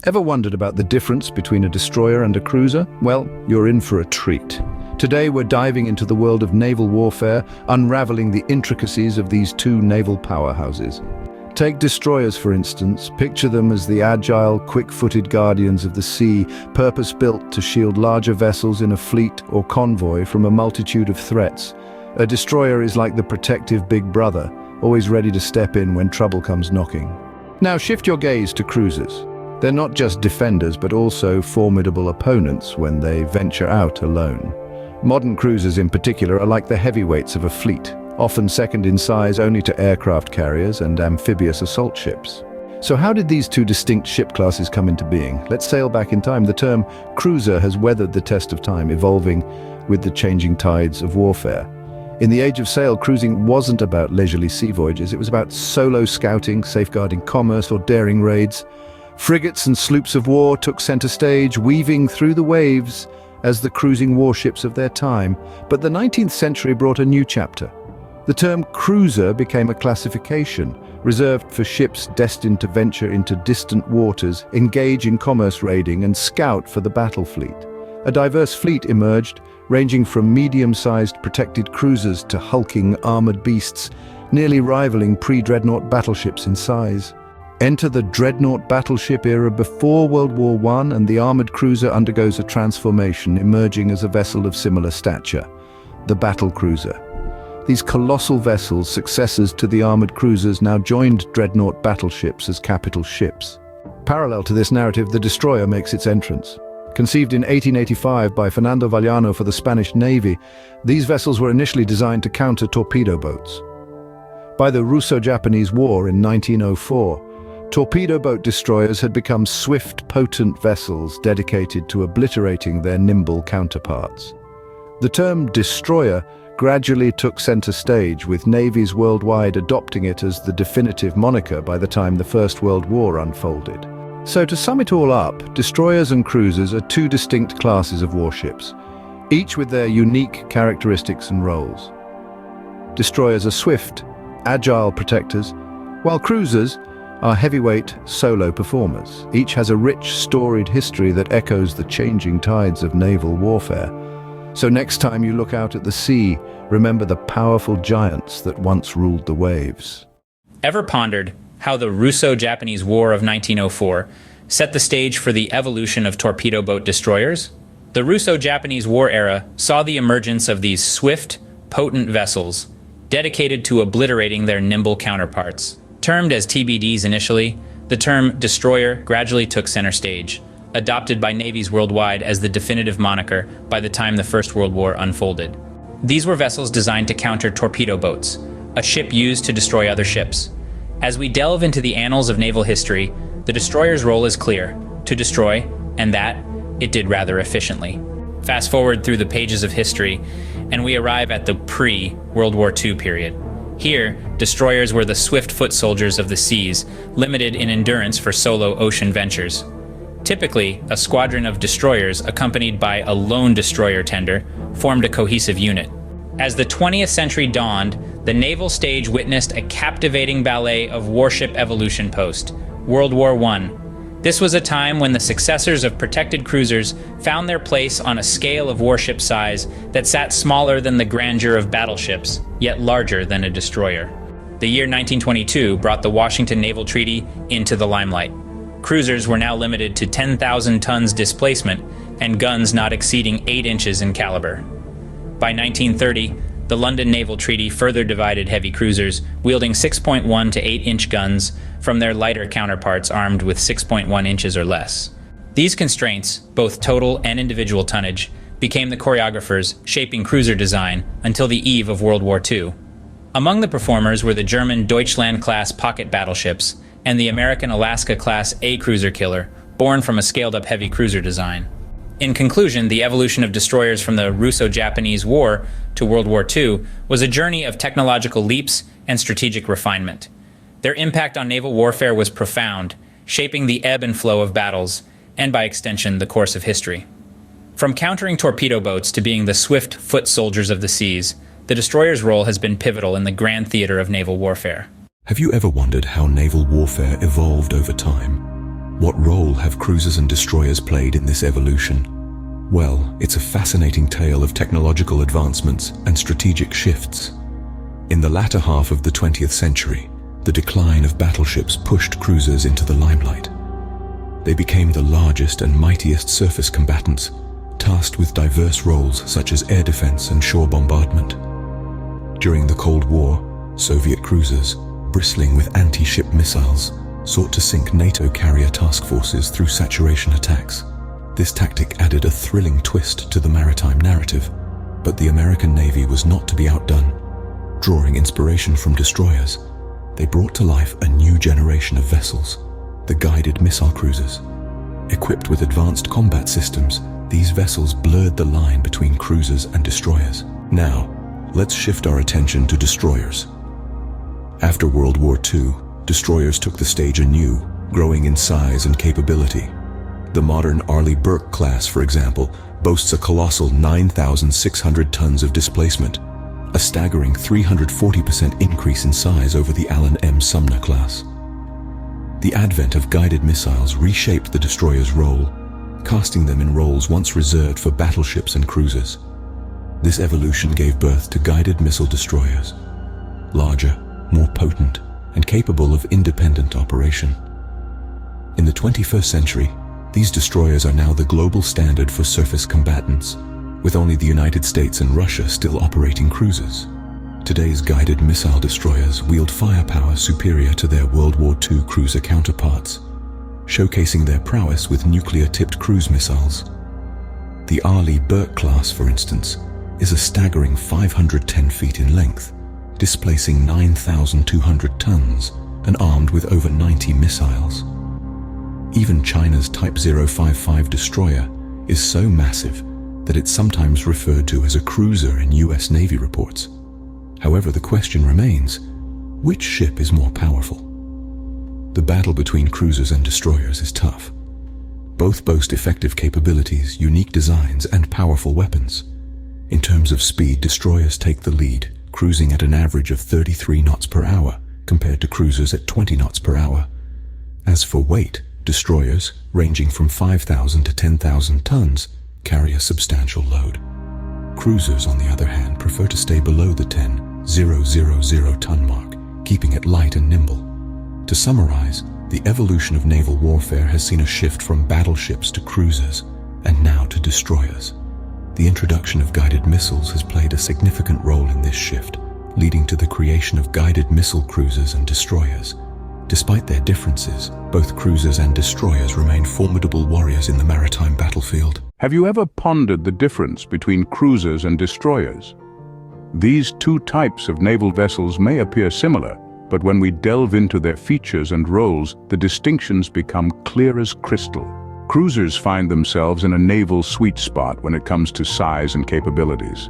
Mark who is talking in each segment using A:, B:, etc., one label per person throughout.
A: Ever wondered about the difference between a destroyer and a cruiser? Well, you're in for a treat. Today we're diving into the world of naval warfare, unraveling the intricacies of these two naval powerhouses. Take destroyers, for instance. Picture them as the agile, quick-footed guardians of the sea, purpose-built to shield larger vessels in a fleet or convoy from a multitude of threats. A destroyer is like the protective big brother, always ready to step in when trouble comes knocking. Now shift your gaze to cruisers. They're not just defenders, but also formidable opponents when they venture out alone. Modern cruisers in particular are like the heavyweights of a fleet, often second in size only to aircraft carriers and amphibious assault ships. So how did these two distinct ship classes come into being? Let's sail back in time. The term cruiser has weathered the test of time, evolving with the changing tides of warfare. In the age of sail, cruising wasn't about leisurely sea voyages. It was about solo scouting, safeguarding commerce, or daring raids. Frigates and sloops of war took center stage, weaving through the waves as the cruising warships of their time. But the 19th century brought a new chapter. The term cruiser became a classification reserved for ships destined to venture into distant waters, engage in commerce raiding, and scout for the battle fleet. A diverse fleet emerged, ranging from medium-sized protected cruisers to hulking armored beasts, nearly rivaling pre-Dreadnought battleships in size. Enter the Dreadnought battleship era before World War I, and the armored cruiser undergoes a transformation, emerging as a vessel of similar stature, the battle cruiser. These colossal vessels, successors to the armored cruisers, now joined Dreadnought battleships as capital ships. Parallel to this narrative, the destroyer makes its entrance. Conceived in 1885 by Fernando Vallano for the Spanish Navy, these vessels were initially designed to counter torpedo boats. By the Russo-Japanese War in 1904, torpedo boat destroyers had become swift, potent vessels dedicated to obliterating their nimble counterparts. The term destroyer gradually took center stage, with navies worldwide adopting it as the definitive moniker by the time the First World War unfolded. So to sum it all up, destroyers and cruisers are two distinct classes of warships, each with their unique characteristics and roles. Destroyers are swift, agile protectors, while cruisers are heavyweight, solo performers. Each has a rich, storied history that echoes the changing tides of naval warfare. So next time you look out at the sea, remember the powerful giants that once ruled the waves.
B: Ever pondered how the Russo-Japanese War of 1904 set the stage for the evolution of torpedo boat destroyers? The Russo-Japanese War era saw the emergence of these swift, potent vessels dedicated to obliterating their nimble counterparts. Termed as TBDs initially, the term destroyer gradually took center stage, adopted by navies worldwide as the definitive moniker by the time the First World War unfolded. These were vessels designed to counter torpedo boats, a ship used to destroy other ships. As we delve into the annals of naval history, the destroyer's role is clear: to destroy, and that it did rather efficiently. Fast forward through the pages of history, and we arrive at the pre-World War II period. Here, destroyers were the swift foot soldiers of the seas, limited in endurance for solo ocean ventures. Typically, a squadron of destroyers accompanied by a lone destroyer tender formed a cohesive unit. As the 20th century dawned, the naval stage witnessed a captivating ballet of warship evolution post World War I. This was a time when the successors of protected cruisers found their place on a scale of warship size that sat smaller than the grandeur of battleships, yet larger than a destroyer. The year 1922 brought the Washington Naval Treaty into the limelight. Cruisers were now limited to 10,000 tons displacement and guns not exceeding 8 inches in caliber. By 1930, the London Naval Treaty further divided heavy cruisers wielding 6.1 to 8-inch guns from their lighter counterparts armed with 6.1 inches or less. These constraints, both total and individual tonnage, became the choreographers shaping cruiser design until the eve of World War II. Among the performers were the German Deutschland-class pocket battleships and the American Alaska-class A-cruiser killer, born from a scaled-up heavy cruiser design. In conclusion, the evolution of destroyers from the Russo-Japanese War to World War II was a journey of technological leaps and strategic refinement. Their impact on naval warfare was profound, shaping the ebb and flow of battles, and by extension, the course of history. From countering torpedo boats to being the swift foot soldiers of the seas, the destroyer's role has been pivotal in the grand theater of naval warfare.
C: Have you ever wondered how naval warfare evolved over time? What role have cruisers and destroyers played in this evolution? Well, it's a fascinating tale of technological advancements and strategic shifts. In the latter half of the 20th century, the decline of battleships pushed cruisers into the limelight. They became the largest and mightiest surface combatants, tasked with diverse roles such as air defense and shore bombardment. During the Cold War, Soviet cruisers, bristling with anti-ship missiles, sought to sink NATO carrier task forces through saturation attacks. This tactic added a thrilling twist to the maritime narrative, but the American Navy was not to be outdone. Drawing inspiration from destroyers, they brought to life a new generation of vessels, the guided missile cruisers. Equipped with advanced combat systems, these vessels blurred the line between cruisers and destroyers. Now, let's shift our attention to destroyers. After World War II, destroyers took the stage anew, growing in size and capability. The modern Arleigh Burke class, for example, boasts a colossal 9,600 tons of displacement, a staggering 340% increase in size over the Allen M. Sumner class. The advent of guided missiles reshaped the destroyer's role, casting them in roles once reserved for battleships and cruisers. This evolution gave birth to guided missile destroyers, larger, more potent, and capable of independent operation. In the 21st century, these destroyers are now the global standard for surface combatants, with only the United States and Russia still operating cruisers. Today's guided missile destroyers wield firepower superior to their World War II cruiser counterparts, showcasing their prowess with nuclear-tipped cruise missiles. The Arleigh Burke class, for instance, is a staggering 510 feet in length, displacing 9,200 tons and armed with over 90 missiles. Even China's Type 055 destroyer is so massive that it's sometimes referred to as a cruiser in US Navy reports. However, the question remains, which ship is more powerful? The battle between cruisers and destroyers is tough. Both boast effective capabilities, unique designs, and powerful weapons. In terms of speed, destroyers take the lead, cruising at an average of 33 knots per hour, compared to cruisers at 20 knots per hour. As for weight, destroyers, ranging from 5,000 to 10,000 tons, carry a substantial load. Cruisers, on the other hand, prefer to stay below the 10,000 ton mark, keeping it light and nimble. To summarize, the evolution of naval warfare has seen a shift from battleships to cruisers, and now to destroyers. The introduction of guided missiles has played a significant role in this shift, leading to the creation of guided missile cruisers and destroyers. Despite their differences, both cruisers and destroyers remain formidable warriors in the maritime battlefield.
A: Have you ever pondered the difference between cruisers and destroyers? These two types of naval vessels may appear similar, but when we delve into their features and roles, the distinctions become clear as crystal. Cruisers find themselves in a naval sweet spot when it comes to size and capabilities.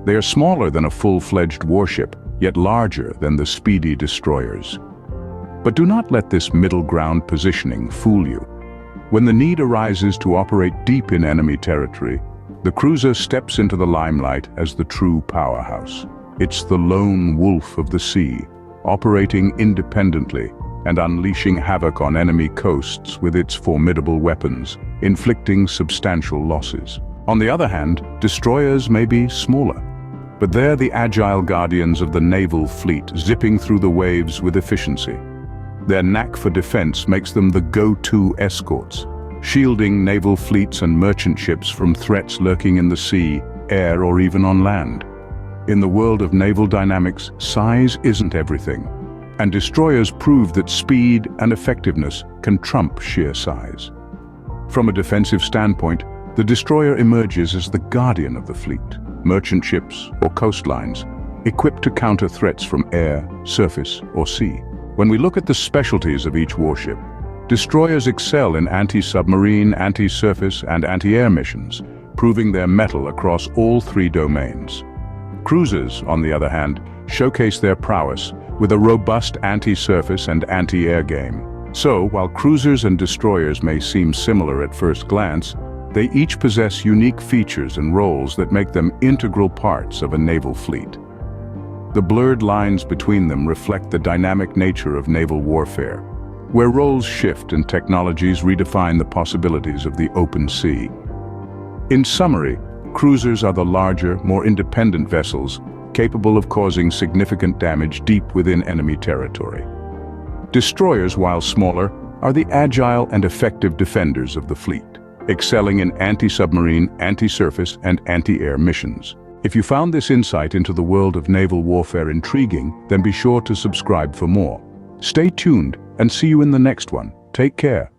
A: They are smaller than a full-fledged warship, yet larger than the speedy destroyers. But do not let this middle ground positioning fool you. When the need arises to operate deep in enemy territory, the cruiser steps into the limelight as the true powerhouse. It's the lone wolf of the sea, operating independently and unleashing havoc on enemy coasts with its formidable weapons, inflicting substantial losses. On the other hand, destroyers may be smaller, but they're the agile guardians of the naval fleet, zipping through the waves with efficiency. Their knack for defense makes them the go-to escorts, shielding naval fleets and merchant ships from threats lurking in the sea, air, or even on land. In the world of naval dynamics, size isn't everything, and destroyers prove that speed and effectiveness can trump sheer size. From a defensive standpoint, the destroyer emerges as the guardian of the fleet, merchant ships or coastlines, equipped to counter threats from air, surface, or sea. When we look at the specialties of each warship, destroyers excel in anti-submarine, anti-surface, and anti-air missions, proving their mettle across all three domains. Cruisers, on the other hand, showcase their prowess with a robust anti-surface and anti-air game. So, while cruisers and destroyers may seem similar at first glance, they each possess unique features and roles that make them integral parts of a naval fleet. The blurred lines between them reflect the dynamic nature of naval warfare,
D: where roles shift and technologies redefine the possibilities of the open sea. In summary, cruisers are the larger, more independent vessels capable of causing significant damage deep within enemy territory. Destroyers, while smaller, are the agile and effective defenders of the fleet, excelling in anti-submarine, anti-surface, and anti-air missions. If you found this insight into the world of naval warfare intriguing, then be sure to subscribe for more. Stay tuned and see you in the next one. Take care.